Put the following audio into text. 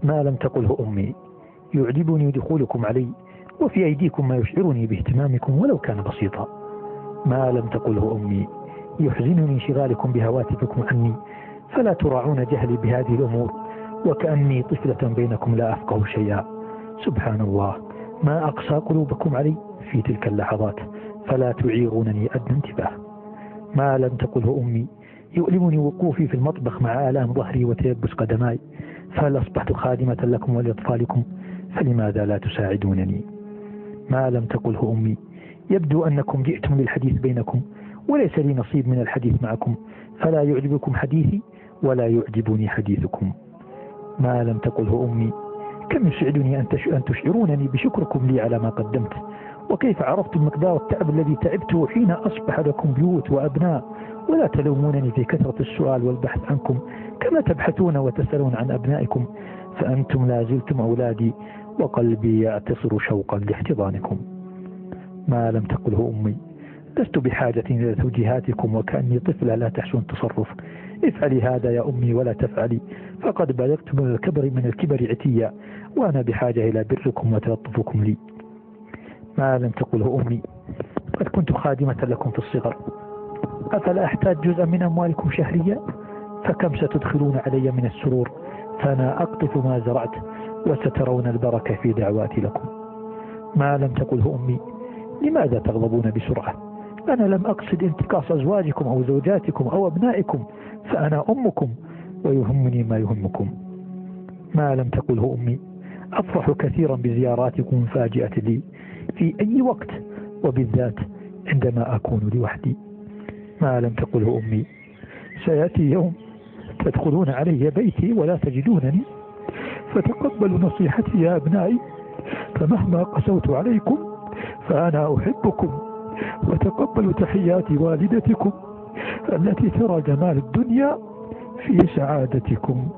ما لم تقله أمي يعجبني دخولكم علي، وفي أيديكم ما يشعرني باهتمامكم ولو كان بسيطا. ما لم تقله أمي يحزنني انشغالكم بهواتفكم عني، فلا تراعون جهلي بهذه الأمور، وكأني طفلة بينكم لا أفقه شيئا. سبحان الله، ما أقسى قلوبكم علي في تلك اللحظات، فلا تعيرونني أدنى انتباه. ما لم تقله أمي يؤلمني وقوفي في المطبخ مع آلام ظهري وتيبس قدماي، فهل أصبحت خادمة لكم ولأطفالكم؟ فلماذا لا تساعدونني؟ ما لم تقله أمي يبدو أنكم جئتم للحديث بينكم، وليس لي نصيب من الحديث معكم، فلا يعجبكم حديثي ولا يعجبني حديثكم. ما لم تقله أمي كم يسعدني أن تشعرونني بشكركم لي على ما قدمت، وكيف عرفت مقدار التعب الذي تعبته حين أصبح لكم بيوت وأبناء، ولا تلومونني في كثرة السؤال والبحث عنكم كما تبحثون وتسألون عن أبنائكم، فأنتم لا زلتم أولادي، وقلبي يعتصر شوقا لاحتضانكم. ما لم تقله أمي لست بحاجة إلى توجيهاتكم، وكأني طفلة لا تحسن التصرف. افعلي هذا يا أمي ولا تفعلي، فقد بلغت من الكبر عتيا، وأنا بحاجة إلى بركم وتلطفكم لي. ما لم تقله أمي قد كنت خادمة لكم في الصغر، أفلا أحتاج جزءا من أموالكم شهريا؟ فكم ستدخلون علي من السرور، فأنا أقطف ما زرعت، وسترون البركة في دعواتي لكم. ما لم تقله أمي لماذا تغضبون بسرعة؟ أنا لم أقصد انتقاص أزواجكم أو زوجاتكم أو أبنائكم، فأنا أمكم ويهمني ما يهمكم. ما لم تقله أمي أفرح كثيرا بزياراتكم المفاجئة لي في أي وقت، وبالذات عندما أكون لوحدي. ما لم تقله أمي سيأتي يوم تدخلون علي بيتي ولا تجدونني، فتقبلوا نصيحتي يا أبنائي، فمهما قسوت عليكم فأنا أحبكم، وتقبلوا تحيات والدتكم التي ترى جمال الدنيا في سعادتكم.